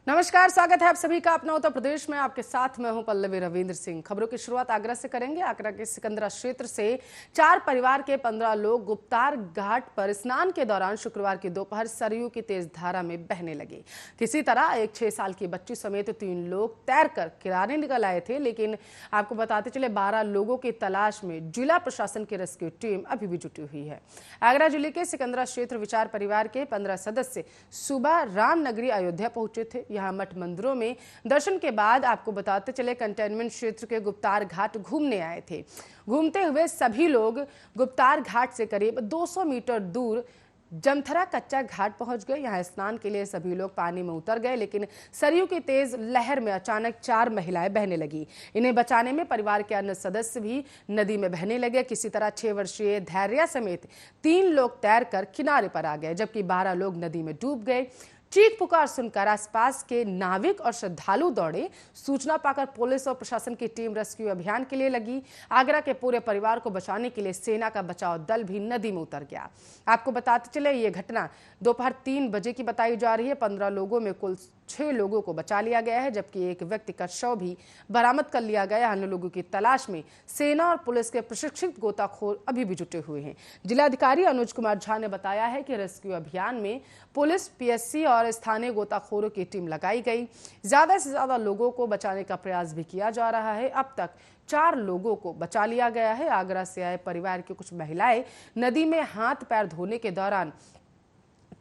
नमस्कार, स्वागत है आप सभी का अपना उत्तर प्रदेश में। आपके साथ मैं हूं पल्लवी रविंद्र सिंह। खबरों की शुरुआत आगरा से करेंगे। आगरा के सिकंदरा क्षेत्र से 4 परिवार के 15 लोग गुप्तार घाट पर स्नान के दौरान शुक्रवार की दोपहर सरयू की तेज धारा में बहने लगे। किसी तरह एक 6 साल की बच्ची समेत 3 लोग तैरकर किनारे निकल आए थे, लेकिन आपको बताते चले 12 लोगों की तलाश में जिला प्रशासन की रेस्क्यू टीम अभी भी जुटी हुई है। आगरा जिले के सिकंदरा क्षेत्र विचार परिवार के 15 सदस्य सुबह रामनगरी अयोध्या पहुंचे थे। यहाँ मठ मंदिरों में दर्शन के बाद आपको बताते चले कंटेनमेंट क्षेत्र के गुप्तार घाट घूमने आए थे। घूमते हुए सभी लोग गुप्तार घाट से करीब 200 मीटर दूर जमथरा कच्चा घाट पहुंच गए। यहाँ स्नान के लिए सभी लोग पानी में उतर गए, लेकिन सरयू की तेज लहर में अचानक 4 महिलाएं बहने लगी। इन्हें बचाने में परिवार के अन्य सदस्य भी नदी में बहने लगे। किसी तरह 6 वर्षीय धैर्या समेत 3 लोग तैरकर किनारे पर आ गए, जबकि 12 लोग नदी में डूब गए। चीख पुकार सुनकर आसपास के नाविक और श्रद्धालु दौड़े। सूचना पाकर पुलिस और प्रशासन की टीम रेस्क्यू अभियान के लिए लगी। आगरा के पूरे परिवार को बचाने के लिए सेना का बचाव दल भी नदी में उतर गया। आपको बताते चले ये घटना दोपहर 3 बजे की बताई जा रही है। 15 लोगों में कुल 6 लोगों को बचा लिया गया है, जबकि एक व्यक्ति का शव भी बरामद कर लिया गया। अन्य लोगों की तलाश में सेना और पुलिस के प्रशिक्षित गोताखोर अभी भी जुटे हुए हैं। जिलाधिकारी अनुज कुमार झा ने बताया है कि रेस्क्यू अभियान में पुलिस, पीएससी और स्थानीय गोताखोरों की टीम लगाई गई। ज्यादा से ज्यादा लोगों को बचाने का प्रयास भी किया जा रहा है। अब तक 4 लोगों को बचा लिया गया है। आगरा से आए परिवार की कुछ महिलाएं नदी में हाथ पैर धोने के दौरान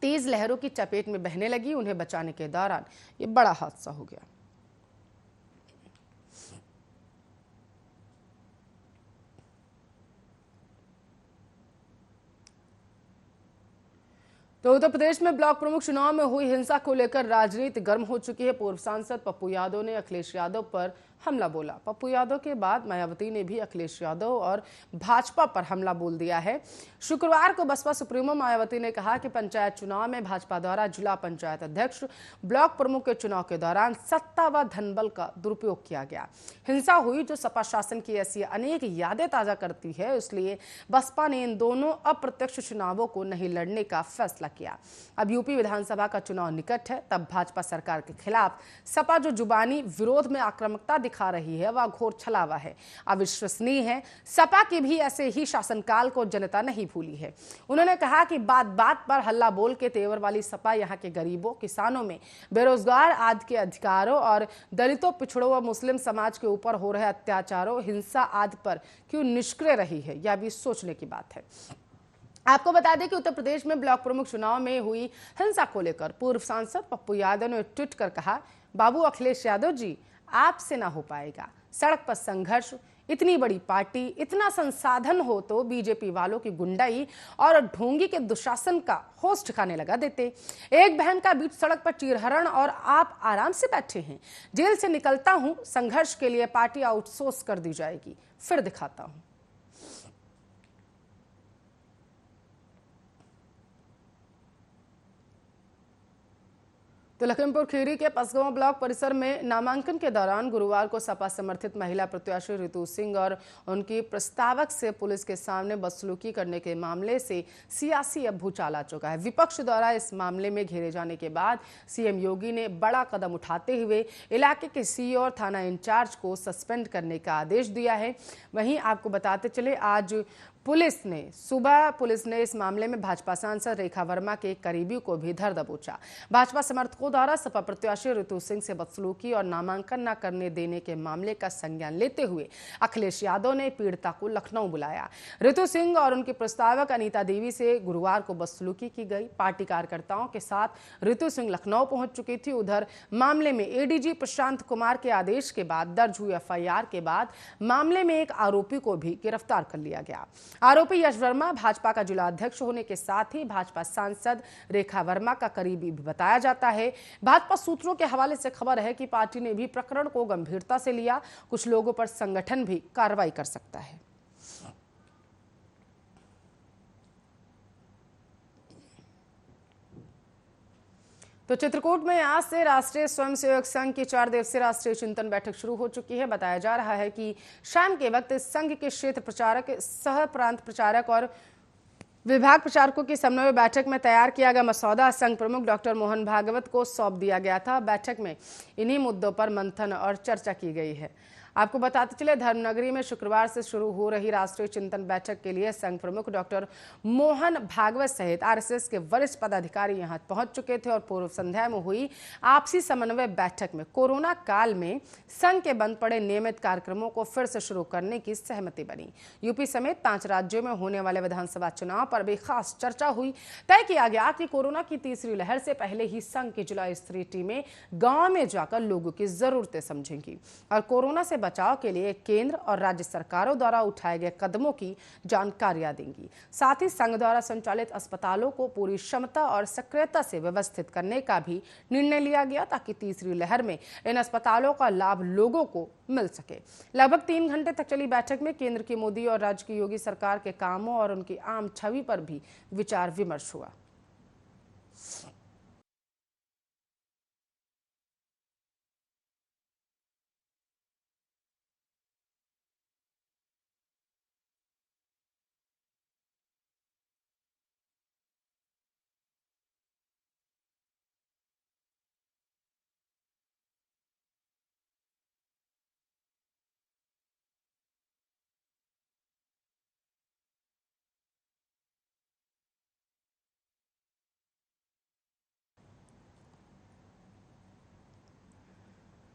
तेज लहरों की चपेट में बहने लगी। उन्हें बचाने के दौरान ये बड़ा हादसा हो गया। तो उत्तर प्रदेश में ब्लॉक प्रमुख चुनाव में हुई हिंसा को लेकर राजनीति गर्म हो चुकी है। पूर्व सांसद पप्पू यादव ने अखिलेश यादव पर हमला बोला। पप्पू यादव के बाद मायावती ने भी अखिलेश यादव और भाजपा पर हमला बोल दिया है। शुक्रवार को बसपा सुप्रीमो मायावती ने कहा कि पंचायत चुनाव में भाजपा द्वारा जिला पंचायत अध्यक्ष, ब्लॉक प्रमुख के चुनाव के दौरान सत्ता व धनबल का दुरुपयोग किया गया। हिंसा हुई जो सपा शासन की ऐसी अनेक यादें ताजा करती है, इसलिए बसपा ने इन दोनों अप्रत्यक्ष चुनावों को नहीं लड़ने का फैसला किया। अब यूपी विधानसभा का चुनाव निकट है, तब भाजपा सरकार के खिलाफ सपा जो जुबानी विरोध में आक्रामकता दिखा रही है वह घोर छलावा है, अविश्वसनीय है। सपा के भी ऐसे ही शासनकाल को जनता नहीं भूली है। उन्होंने कहा कि बात बात पर हल्ला बोल के तेवर वाली सपा यहाँ के गरीबों, किसानों में बेरोजगार आदि के अधिकारों और दलितों, पिछड़ों व मुस्लिम समाज के ऊपर हो रहे अत्याचारों, हिंसा आदि पर क्यों निष्क्रिय रही है, यह भी सोचने की बात है। आपको बता दें कि उत्तर प्रदेश में ब्लॉक प्रमुख चुनाव में हुई हिंसा को लेकर पूर्व सांसद पप्पू यादव ने ट्वीट कर कहा, बाबू अखिलेश यादव जी, आपसे ना हो पाएगा। सड़क पर संघर्ष, इतनी बड़ी पार्टी, इतना संसाधन हो तो बीजेपी वालों की गुंडाई और ढोंगी के दुशासन का होस्ट ठिकाने लगा देते। एक बहन का बीच सड़क पर चीरहरण और आप आराम से बैठे हैं। जेल से निकलता हूं, संघर्ष के लिए पार्टी आउटसोर्स कर दी जाएगी, फिर दिखाता हूं। तो लखीमपुर खीरी के पसगवां ब्लॉक परिसर में नामांकन के दौरान गुरुवार को सपा समर्थित महिला प्रत्याशी रितु सिंह और उनकी प्रस्तावक से पुलिस के सामने बदसलूकी करने के मामले से सियासी अब भूचाल आ चुका है। विपक्ष द्वारा इस मामले में घेरे जाने के बाद सीएम योगी ने बड़ा कदम उठाते हुए इलाके के सीईओ और थाना इंचार्ज को सस्पेंड करने का आदेश दिया है। वहीं आपको बताते चले, आज सुबह पुलिस ने इस मामले में भाजपा सांसद रेखा वर्मा के करीबी को भी धर दबोचा। भाजपा समर्थकों द्वारा सपा प्रत्याशी रितु सिंह से बदसलूकी और नामांकन न करने देने के मामले का संज्ञान लेते हुए अखिलेश यादव ने पीड़िता को लखनऊ बुलाया। रितु सिंह और उनकी प्रस्तावक अनीता देवी से गुरुवार को बदसलूकी की गई। पार्टी कार्यकर्ताओं के साथ रितु सिंह लखनऊ पहुंच चुकी थी। उधर मामले में एडीजी प्रशांत कुमार के आदेश के बाद दर्ज हुई एफआईआर के बाद मामले में एक आरोपी को भी गिरफ्तार कर लिया गया। आरोपी यश वर्मा भाजपा का जिला अध्यक्ष होने के साथ ही भाजपा सांसद रेखा वर्मा का करीबी भी बताया जाता है। भाजपा सूत्रों के हवाले से खबर है कि पार्टी ने भी प्रकरण को गंभीरता से लिया। कुछ लोगों पर संगठन भी कार्रवाई कर सकता है। तो चित्रकूट में आज से राष्ट्रीय स्वयंसेवक संघ की 4 दिवसीय राष्ट्रीय चिंतन बैठक शुरू हो चुकी है। बताया जा रहा है कि शाम के वक्त संघ के क्षेत्र प्रचारक, सह प्रांत प्रचारक और विभाग प्रचारकों की समन्वय बैठक में तैयार किया गया मसौदा संघ प्रमुख डॉक्टर मोहन भागवत को सौंप दिया गया था। बैठक में इन्हीं मुद्दों पर मंथन और चर्चा की गई है। आपको बताते चले, धर्मनगरी में शुक्रवार से शुरू हो रही राष्ट्रीय चिंतन बैठक के लिए संघ प्रमुख डॉक्टर मोहन भागवत सहित आरएसएस के वरिष्ठ पदाधिकारी यहां पहुंच चुके थे और पूर्व संध्या में हुई आपसी समन्वय बैठक में कोरोना काल में संघ के बंद पड़े नियमित कार्यक्रमों को फिर से शुरू करने की सहमति बनी। यूपी समेत 5 राज्यों में होने वाले विधानसभा चुनाव पर भी खास चर्चा हुई। तय किया गया कि कोरोना की तीसरी लहर से पहले ही संघ की जिला स्तरीय टीमें गांव में जाकर लोगों की जरूरतें समझेंगी और कोरोना से बचाव के लिए केंद्र और राज्य सरकारों द्वारा उठाए गए कदमों की जानकारियां देंगी। साथ ही संघ द्वारा संचालित अस्पतालों को पूरी क्षमता और सक्रियता से व्यवस्थित करने का भी निर्णय लिया गया ताकि तीसरी लहर में इन अस्पतालों का लाभ लोगों को मिल सके। लगभग 3 घंटे तक चली बैठक में केंद्र की मोदी और राज्य की योगी सरकार के कामों और उनकी आम छवि पर भी विचार विमर्श हुआ।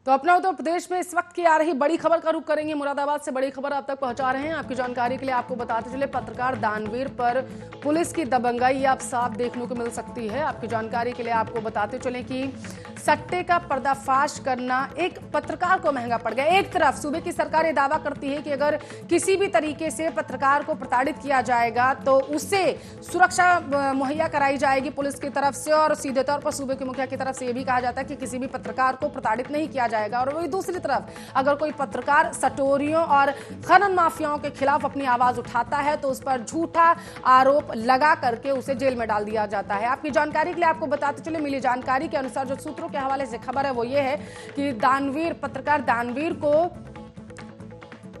तो अपना उत्तर प्रदेश में इस वक्त की आ रही बड़ी खबर का रुख करेंगे। मुरादाबाद से बड़ी खबर आप तक पहुंचा रहे हैं। आपकी जानकारी के लिए आपको बताते चले, पत्रकार दानवीर पर पुलिस की दबंगाई आप साफ देखने को मिल सकती है। आपकी जानकारी के लिए आपको बताते चले कि सट्टे का पर्दाफाश करना एक पत्रकार को महंगा पड़ गया। एक तरफ सूबे की सरकार ये दावा करती है कि अगर किसी भी तरीके से पत्रकार को प्रताड़ित किया जाएगा तो उसे सुरक्षा मुहैया कराई जाएगी पुलिस की तरफ से, और सीधे तौर पर सूबे के मुखिया की तरफ से यह भी कहा जाता है कि किसी भी पत्रकार को प्रताड़ित नहीं किया जाएगा। और वही दूसरी तरफ अगर कोई पत्रकार सटोरियों और खनन माफियाओं के खिलाफ अपनी आवाज उठाता है तो उस पर झूठा आरोप लगा करके उसे जेल में डाल दिया जाता है। आपकी जानकारी के लिए आपको बताते चले, मिली जानकारी के अनुसार जो सूत्रों के हवाले से खबर है वो ये है कि पत्रकार दानवीर को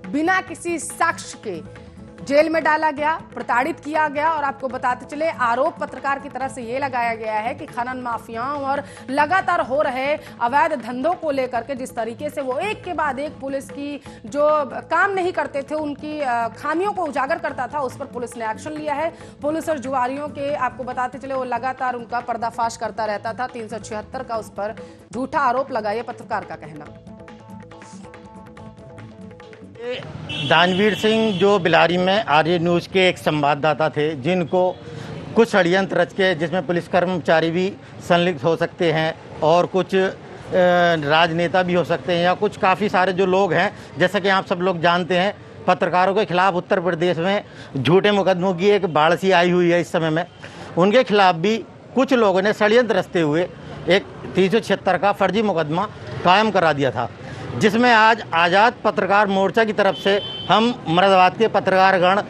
बिना किसी साक्ष्य के जेल में डाला गया, प्रताड़ित किया गया। और आपको बताते चले, आरोप पत्रकार की तरफ से यह लगाया गया है कि खनन माफियाओं और लगातार हो रहे अवैध धंधों को लेकर के जिस तरीके से वो एक के बाद एक पुलिस की जो काम नहीं करते थे उनकी खामियों को उजागर करता था, उस पर पुलिस ने एक्शन लिया है। पुलिस और जुआरियों के आपको बताते चले वो लगातार उनका पर्दाफाश करता रहता था। 376 का उस पर झूठा आरोप लगा, ये पत्रकार का कहना। दानवीर सिंह जो बिलारी में आर्य न्यूज़ के एक संवाददाता थे, जिनको कुछ षड्यंत्र रच के, जिसमें पुलिस कर्मचारी भी संलिप्त हो सकते हैं और कुछ राजनेता भी हो सकते हैं या कुछ काफ़ी सारे जो लोग हैं, जैसा कि आप सब लोग जानते हैं, पत्रकारों के खिलाफ उत्तर प्रदेश में झूठे मुकदमों की एक बाढ़ सी आई हुई है इस समय में। उनके खिलाफ भी कुछ लोगों ने षड्यंत्र रचते हुए एक 376 का फर्जी मुकदमा कायम करा दिया था, जिसमें आज आज़ाद पत्रकार मोर्चा की तरफ से हम मुरादाबाद के पत्रकारगण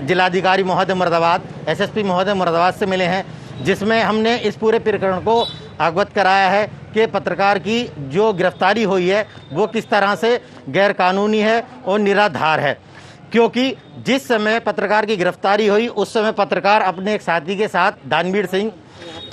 जिलाधिकारी महोदय मुरादाबाद, एसएसपी महोदय मुरादाबाद से मिले हैं, जिसमें हमने इस पूरे प्रकरण को अवगत कराया है कि पत्रकार की जो गिरफ्तारी हुई है वो किस तरह से गैरकानूनी है और निराधार है। क्योंकि जिस समय पत्रकार की गिरफ्तारी हुई उस समय पत्रकार अपने एक साथी के साथ दानवीर सिंह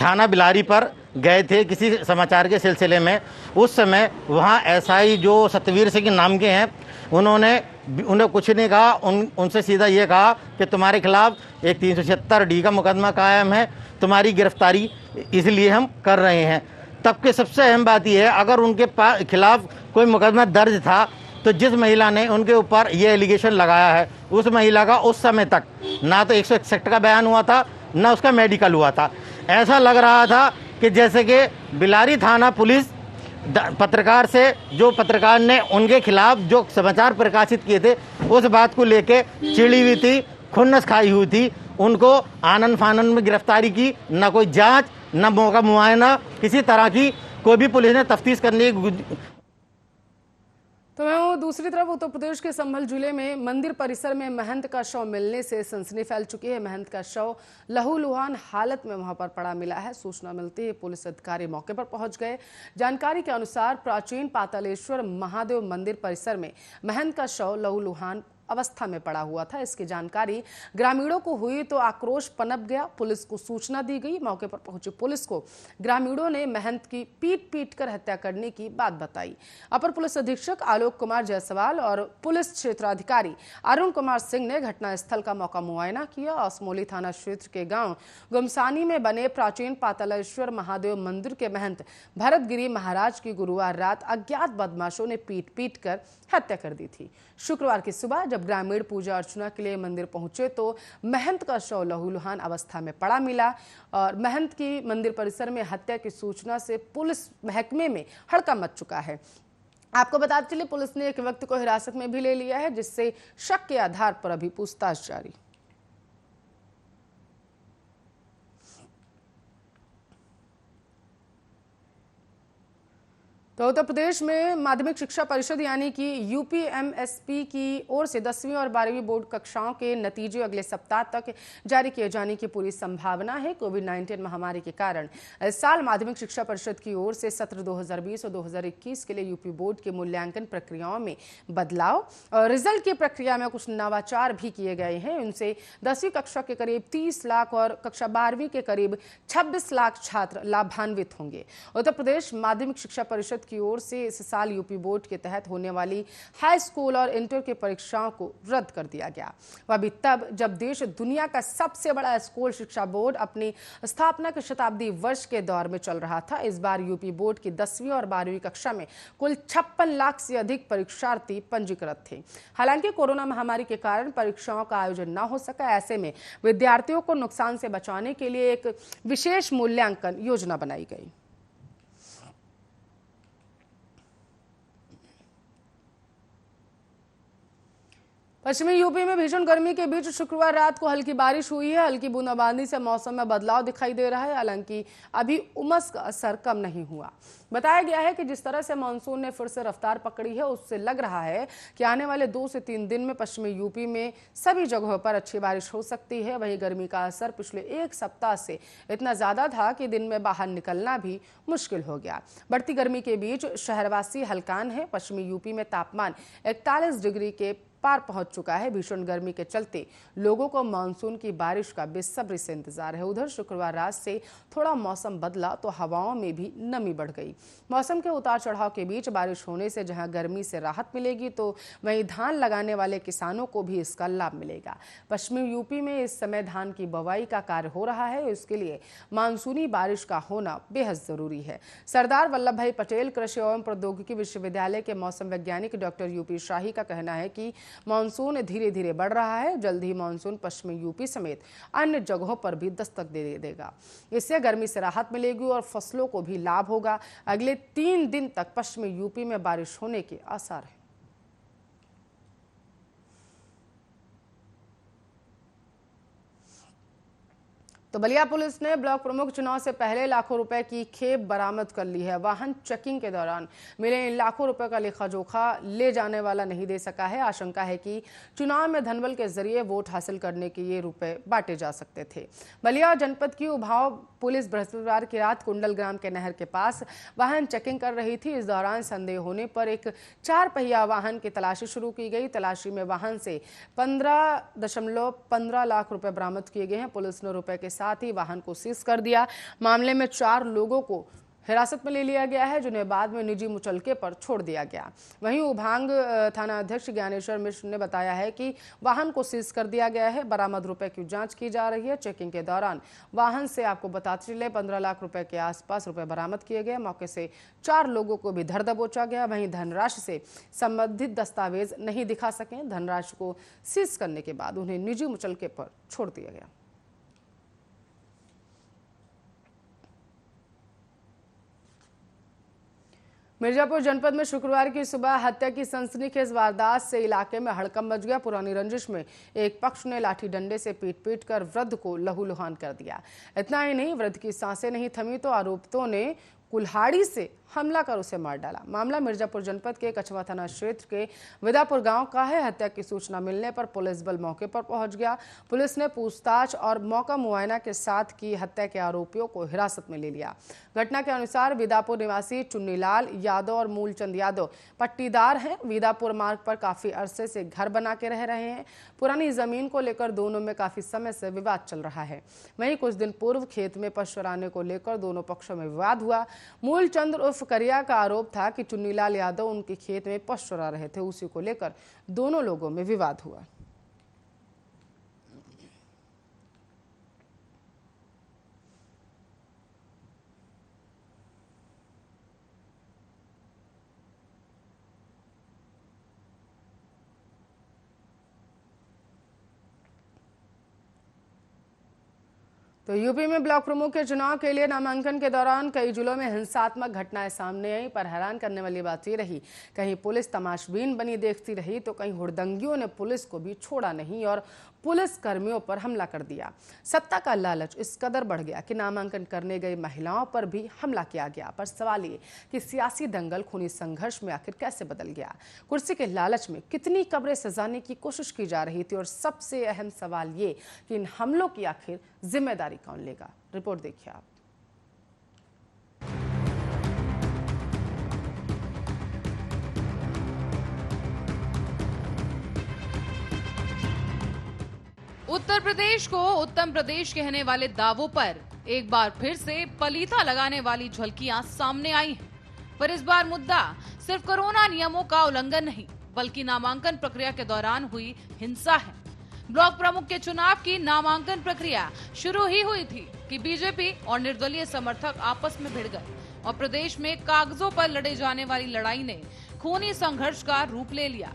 थाना बिलारी पर गए थे किसी समाचार के सिलसिले में। उस समय वहाँ एसआई जो सतवीर सिंह नाम के हैं, उन्हें कुछ नहीं कहा, उनसे सीधा ये कहा कि तुम्हारे खिलाफ एक 376D का मुकदमा कायम है, तुम्हारी गिरफ्तारी इसलिए हम कर रहे हैं। तब के सबसे अहम बात यह है, अगर उनके खिलाफ कोई मुकदमा दर्ज था तो जिस महिला ने उनके ऊपर ये एलिगेशन लगाया है उस महिला का उस समय तक ना तो 161 का बयान हुआ था ना उसका मेडिकल हुआ था। ऐसा लग रहा था कि जैसे कि बिलारी थाना पुलिस पत्रकार से, जो पत्रकार ने उनके खिलाफ जो समाचार प्रकाशित किए थे उस बात को लेके चिड़ी हुई थी, खुन्नस खाई हुई थी। उनको आनंद फानंद में गिरफ्तारी की, न कोई जांच, न मौका मुआयना, किसी तरह की कोई भी पुलिस ने तफ्तीश करने की। तो मैं वो दूसरी तरफ उत्तर प्रदेश के संभल जिले में मंदिर परिसर में महंत का शव मिलने से सनसनी फैल चुकी है। महंत का शव लहूलुहान हालत में वहां पर पड़ा मिला है। सूचना मिलती है पुलिस अधिकारी मौके पर पहुंच गए। जानकारी के अनुसार प्राचीन पातालेश्वर महादेव मंदिर परिसर में महंत का शव लहूलुहान अवस्था में पड़ा हुआ था। इसकी जानकारी ग्रामीणों को हुई तो आक्रोश पनप गया। पुलिस को सूचना दी गई। मौके पर पहुंची पुलिस को ग्रामीणों ने महंत की पीट कर हत्या करने की बात बताई। अपर पुलिस अधीक्षक आलोक कुमार जायसवाल और पुलिस क्षेत्राधिकारी अरुण कुमार सिंह ने घटनास्थल का मौका मुआयना किया। असमोली थाना क्षेत्र के गांव गुमसानी में बने प्राचीन पातालेश्वर महादेव मंदिर के महंत भरतगिरी महाराज की गुरुवार रात अज्ञात बदमाशों ने पीट कर हत्या कर दी थी। शुक्रवार की सुबह जब ग्रामीण पूजा अर्चना के लिए मंदिर पहुंचे तो महंत का शव लहूलुहान अवस्था में पड़ा मिला और महंत की मंदिर परिसर में हत्या की सूचना से पुलिस महकमे में हड़कंप मच चुका है। आपको बताते चलिए, पुलिस ने एक व्यक्ति को हिरासत में भी ले लिया है, जिससे शक के आधार पर अभी पूछताछ जारी। तो उत्तर प्रदेश में माध्यमिक शिक्षा परिषद यानी कि यूपीएमएसपी की ओर से 10वीं और 12वीं बोर्ड कक्षाओं के नतीजे अगले सप्ताह तक जारी किए जाने की पूरी संभावना है। कोविड-19 महामारी के कारण इस साल माध्यमिक शिक्षा परिषद की ओर से सत्र 2020 और 2021 के लिए यूपी बोर्ड के मूल्यांकन प्रक्रियाओं में बदलाव और रिजल्ट की प्रक्रिया में कुछ नवाचार भी किए गए हैं। उनसे 10वीं कक्षा के करीब 30 लाख और कक्षा 12वीं के करीब 26 लाख छात्र लाभान्वित होंगे। उत्तर प्रदेश माध्यमिक शिक्षा परिषद की ओर से इस साल यूपी बोर्ड के तहत होने वाली हाई स्कूल और इंटर की परीक्षाओं को रद्द कर दिया गया। वह भी तब जब देश दुनिया का सबसे बड़ा स्कूल शिक्षा बोर्ड अपनी स्थापना के शताब्दी वर्ष के दौर में चल रहा था। इस बार यूपी बोर्ड की 10वीं और 12वीं कक्षा में कुल 56 लाख से अधिक परीक्षार्थी पंजीकृत थे। हालांकि कोरोना महामारी के कारण परीक्षाओं का आयोजन न हो सका। ऐसे में विद्यार्थियों को नुकसान से बचाने के लिए एक विशेष मूल्यांकन योजना बनाई गई। पश्चिमी यूपी में भीषण गर्मी के बीच शुक्रवार रात को हल्की बारिश हुई है। हल्की बूंदाबांदी से मौसम में बदलाव दिखाई दे रहा है। हालांकि अभी उमस का असर कम नहीं हुआ। बताया गया है कि जिस तरह से मानसून ने फिर से रफ्तार पकड़ी है, उससे लग रहा है कि आने वाले 2 से 3 दिन में पश्चिमी यूपी में सभी जगहों पर अच्छी बारिश हो सकती है। वहीं गर्मी का असर पिछले 1 सप्ताह से इतना ज्यादा था कि दिन में बाहर निकलना भी मुश्किल हो गया। बढ़ती गर्मी के बीच शहरवासी हलकान है। पश्चिमी यूपी में तापमान 41 डिग्री के पार पहुंच चुका है। भीषण गर्मी के चलते लोगों को मानसून की बारिश का बेसब्री से इंतजार है। उधर शुक्रवार रात से थोड़ा मौसम बदला तो हवाओं में भी नमी बढ़ गई। मौसम के उतार चढ़ाव के बीच बारिश होने से जहां गर्मी से राहत मिलेगी तो वहीं धान लगाने वाले किसानों को भी इसका लाभ मिलेगा। पश्चिमी यूपी में इस समय धान की बुवाई का कार्य हो रहा है। इसके लिए मानसूनी बारिश का होना बेहद जरूरी है। सरदार वल्लभ भाई पटेल कृषि एवं प्रौद्योगिकी विश्वविद्यालय के मौसम वैज्ञानिक डॉक्टर यूपी शाही का कहना है कि मानसून धीरे धीरे बढ़ रहा है। जल्द ही मानसून पश्चिमी यूपी समेत अन्य जगहों पर भी दस्तक दे देगा। इससे गर्मी से राहत मिलेगी और फसलों को भी लाभ होगा। अगले 3 दिन तक पश्चिमी यूपी में बारिश होने के आसार हैं। तो बलिया पुलिस ने ब्लॉक प्रमुख चुनाव से पहले लाखों रुपए की खेप बरामद कर ली है। वाहन चेकिंग के दौरान मिले इन लाखों रुपए का लेखा जोखा ले जाने वाला नहीं दे सका है। आशंका है कि चुनाव में धनबल के जरिए वोट हासिल करने के ये रुपए बांटे जा सकते थे। बलिया जनपद की उभाव पुलिस बृहस्पतिवार की रात कुंडल ग्राम के नहर के पास वाहन चेकिंग कर रही थी। इस दौरान संदेह होने पर एक 4 पहिया वाहन की तलाशी शुरू की गई। तलाशी में वाहन से 15.15 लाख रुपए बरामद किए गए हैं। पुलिस ने रुपए के साथ ही वाहन को सीज कर दिया। मामले में 4 लोगों को हिरासत में ले लिया गया है, जिन्हें बाद में निजी मुचलके पर छोड़ दिया गया। वहीं उभांग थाना अध्यक्ष ज्ञानेश्वर मिश्र ने बताया है कि वाहन को सीज कर दिया गया है। बरामद रुपए की जांच की जा रही है। चेकिंग के दौरान वाहन से आपको बताते चले 15 लाख रुपए के आसपास रुपए बरामद किए गए। मौके से 4 लोगों को भी धर दबोचा गया। वहीं धनराशि से संबंधित दस्तावेज नहीं दिखा सके। धनराशि को सीज करने के बाद उन्हें निजी मुचलके पर छोड़ दिया गया। मिर्जापुर जनपद में शुक्रवार की सुबह हत्या की सनसनीखेज वारदात से इलाके में हड़कंप मच गया। पुरानी रंजिश में एक पक्ष ने लाठी डंडे से पीट कर वृद्ध को लहूलुहान कर दिया। इतना ही नहीं, वृद्ध की सांसें नहीं थमी तो आरोपितों ने कुल्हाड़ी से हमला कर उसे मार डाला। मामला मिर्जापुर जनपद के कछवा थाना क्षेत्र के विदापुर गांव का है। हत्या की सूचना मिलने पर पुलिस बल मौके पर पहुंच गया। पुलिस ने पूछताछ और मौका मुआयना के साथ की हत्या के आरोपियों को हिरासत में ले लिया। घटना के अनुसार विदापुर निवासी चुन्नीलाल यादव और मूलचंद यादव पट्टीदार हैं। विदापुर मार्ग पर काफी अरसे से घर बना के रह रहे हैं। पुरानी जमीन को लेकर दोनों में काफी समय से विवाद चल रहा है। वहीं कुछ दिन पूर्व खेत में पशु चराने को लेकर दोनों पक्षों में विवाद हुआ। मूलचंद उर्फ करिया का आरोप था कि चुन्नीलाल यादव उनके खेत में पशु चरा रहे थे। उसी को लेकर दोनों लोगों में विवाद हुआ। तो यूपी में ब्लॉक प्रमुख के चुनाव के लिए नामांकन के दौरान कई जिलों में हिंसात्मक घटनाएं सामने आई। पर हैरान करने वाली बात ये रही, कहीं पुलिस तमाशबीन बनी देखती रही तो कहीं हुड़दंगियों ने पुलिस को भी छोड़ा नहीं और पुलिस कर्मियों पर हमला कर दिया। सत्ता का लालच इस कदर बढ़ गया कि नामांकन करने गई महिलाओं पर भी हमला किया गया। पर सवाल ये कि सियासी दंगल खूनी संघर्ष में आखिर कैसे बदल गया? कुर्सी के लालच में कितनी कब्रें सजाने की कोशिश की जा रही थी? और सबसे अहम सवाल ये कि इन हमलों की आखिर जिम्मेदारी कौन लेगा? रिपोर्ट देखिए आप। उत्तर प्रदेश को उत्तम प्रदेश कहने वाले दावों पर एक बार फिर से पलीता लगाने वाली झलकियां सामने आई हैं। पर इस बार मुद्दा सिर्फ कोरोना नियमों का उल्लंघन नहीं, बल्कि नामांकन प्रक्रिया के दौरान हुई हिंसा है। ब्लॉक प्रमुख के चुनाव की नामांकन प्रक्रिया शुरू ही हुई थी कि बीजेपी और निर्दलीय समर्थक आपस में भिड़ गए और प्रदेश में कागजों पर लड़े जाने वाली लड़ाई ने खूनी संघर्ष का रूप ले लिया।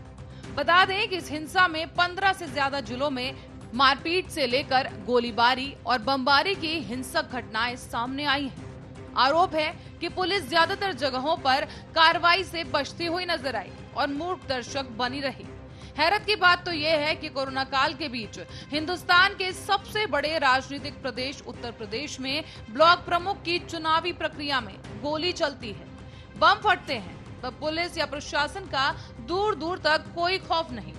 बता दें कि इस हिंसा में 15 से ज्यादा जिलों में मारपीट से लेकर गोलीबारी और बमबारी की हिंसक घटनाएं सामने आई हैं। आरोप है कि पुलिस ज्यादातर जगहों पर कार्रवाई से बचती हुई नजर आई और मूक दर्शक बनी रही। हैरत की बात तो यह है कि कोरोना काल के बीच हिंदुस्तान के सबसे बड़े राजनीतिक प्रदेश उत्तर प्रदेश में ब्लॉक प्रमुख की चुनावी प्रक्रिया में गोली चलती है, बम फटते हैं, तो पुलिस या प्रशासन का दूर दूर तक कोई खौफ नहीं।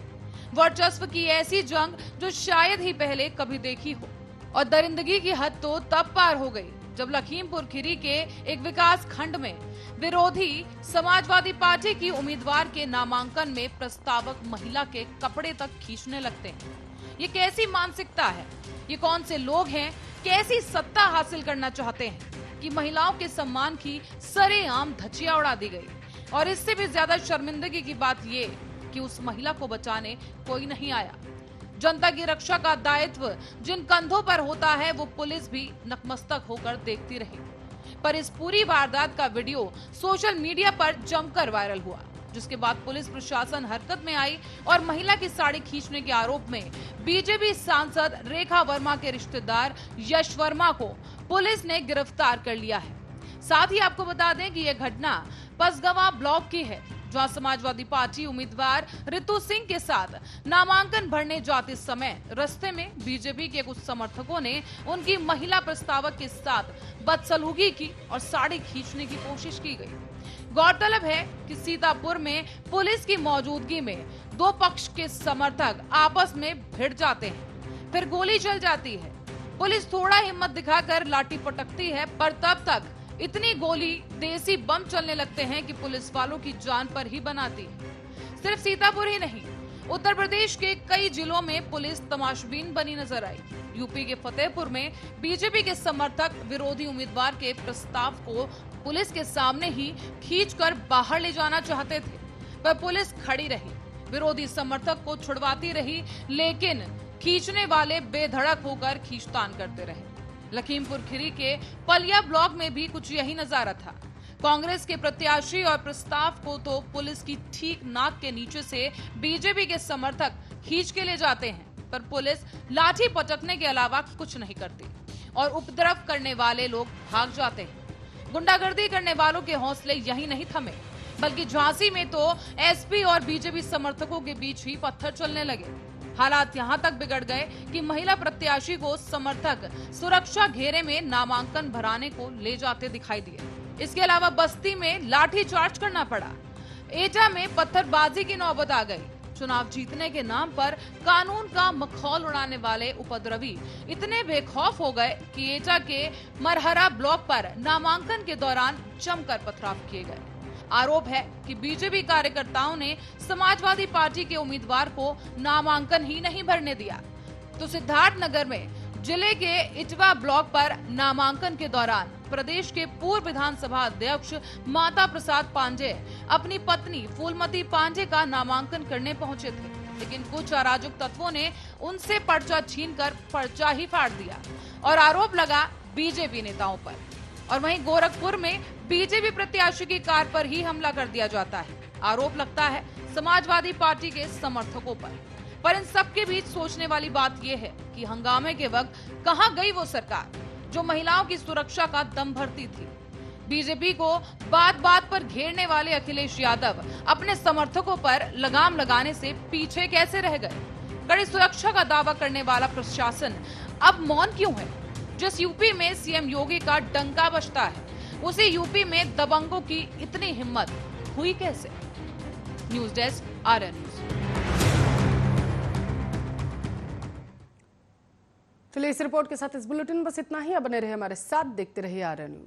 वर्चस्व की ऐसी जंग जो शायद ही पहले कभी देखी हो। और दरिंदगी की हद तो तब पार हो गई जब लखीमपुर खीरी के एक विकास खंड में विरोधी समाजवादी पार्टी की उम्मीदवार के नामांकन में प्रस्तावक महिला के कपड़े तक खींचने लगते हैं। ये कैसी मानसिकता है? ये कौन से लोग हैं? कैसी सत्ता हासिल करना चाहते हैं कि महिलाओं के सम्मान की सरेआम धज्जियां उड़ा दी गई? और इससे भी ज्यादा शर्मिंदगी की बात ये कि उस महिला को बचाने कोई नहीं आया। जनता की रक्षा का दायित्व जिन कंधों पर होता है वो पुलिस भी नतमस्तक होकर देखती रही। पर इस पूरी वारदात का वीडियो सोशल मीडिया पर जमकर वायरल हुआ, जिसके बाद पुलिस प्रशासन हरकत में आई और महिला की साड़ी खींचने के आरोप में बीजेपी सांसद रेखा वर्मा के रिश्तेदार यश वर्मा को पुलिस ने गिरफ्तार कर लिया है। साथ ही आपको बता दें कि यह घटना पसगवा ब्लॉक की है, जहां समाजवादी पार्टी उम्मीदवार रितु सिंह के साथ नामांकन भरने जाते समय रास्ते में बीजेपी के कुछ समर्थकों ने उनकी महिला प्रस्तावक के साथ बदसलूकी की और साड़ी खींचने की कोशिश की गई। गौरतलब है कि सीतापुर में पुलिस की मौजूदगी में दो पक्ष के समर्थक आपस में भिड़ जाते हैं, फिर गोली चल जाती है। पुलिस थोड़ा हिम्मत दिखाकर लाठी पटकती है, पर तब तक इतनी गोली देसी बम चलने लगते हैं कि पुलिस वालों की जान पर ही बनाती है। सिर्फ सीतापुर ही नहीं, उत्तर प्रदेश के कई जिलों में पुलिस तमाशबीन बनी नजर आई। यूपी के फतेहपुर में बीजेपी के समर्थक विरोधी उम्मीदवार के प्रस्ताव को पुलिस के सामने ही खींचकर बाहर ले जाना चाहते थे, पर पुलिस खड़ी रही, विरोधी समर्थक को छुड़वाती रही, लेकिन खींचने वाले बेधड़क होकर खींचतान करते रहे। लखीमपुर खीरी के पलिया ब्लॉक में भी कुछ यही नजारा था। कांग्रेस के प्रत्याशी और प्रस्ताव को तो पुलिस की ठीक नाक के नीचे से बीजेपी के समर्थक खींच के ले जाते हैं, पर पुलिस लाठी पटकने के अलावा कुछ नहीं करती और उपद्रव करने वाले लोग भाग जाते हैं। गुंडागर्दी करने वालों के हौसले यही नहीं थमे, बल्कि झांसी में तो एसपी और बीजेपी समर्थकों के बीच ही पत्थर चलने लगे। हालात यहां तक बिगड़ गए कि महिला प्रत्याशी को समर्थक सुरक्षा घेरे में नामांकन भराने को ले जाते दिखाई दिए। इसके अलावा बस्ती में लाठीचार्ज करना पड़ा। एटा में पत्थरबाजी की नौबत आ गई। चुनाव जीतने के नाम पर कानून का मखौल उड़ाने वाले उपद्रवी इतने बेखौफ हो गए कि एटा के मरहरा ब्लॉक पर नामांकन के दौरान जमकर पथराव किए गए। आरोप है कि बीजेपी कार्यकर्ताओं ने समाजवादी पार्टी के उम्मीदवार को नामांकन ही नहीं भरने दिया। तो सिद्धार्थनगर में जिले के इटवा ब्लॉक पर नामांकन के दौरान प्रदेश के पूर्व विधानसभा अध्यक्ष माता प्रसाद पांडे अपनी पत्नी फूलमती पांडे का नामांकन करने पहुंचे थे, लेकिन कुछ अराजक तत्वों ने उनसे पर्चा छीनकर पर्चा ही फाड़ दिया और आरोप लगा बीजेपी नेताओं पर। और वहीं गोरखपुर में बीजेपी प्रत्याशी की कार पर ही हमला कर दिया जाता है। आरोप लगता है समाजवादी पार्टी के समर्थकों पर इन सब के बीच सोचने वाली बात यह है कि हंगामे के वक्त कहां गई वो सरकार जो महिलाओं की सुरक्षा का दम भरती थी। बीजेपी को बात बात पर घेरने वाले अखिलेश यादव अपने समर्थकों पर लगाम लगाने से पीछे कैसे रह गए? कड़ी सुरक्षा का दावा करने वाला प्रशासन अब मौन क्यों है? जिस यूपी में सीएम योगी का डंका बजता है, उसी यूपी में दबंगों की इतनी हिम्मत हुई कैसे? News desk RN news. चलिए इस रिपोर्ट के साथ इस बुलेटिन बस इतना ही। अब बने रहे हमारे साथ, देखते रहिए आरएन न्यूज।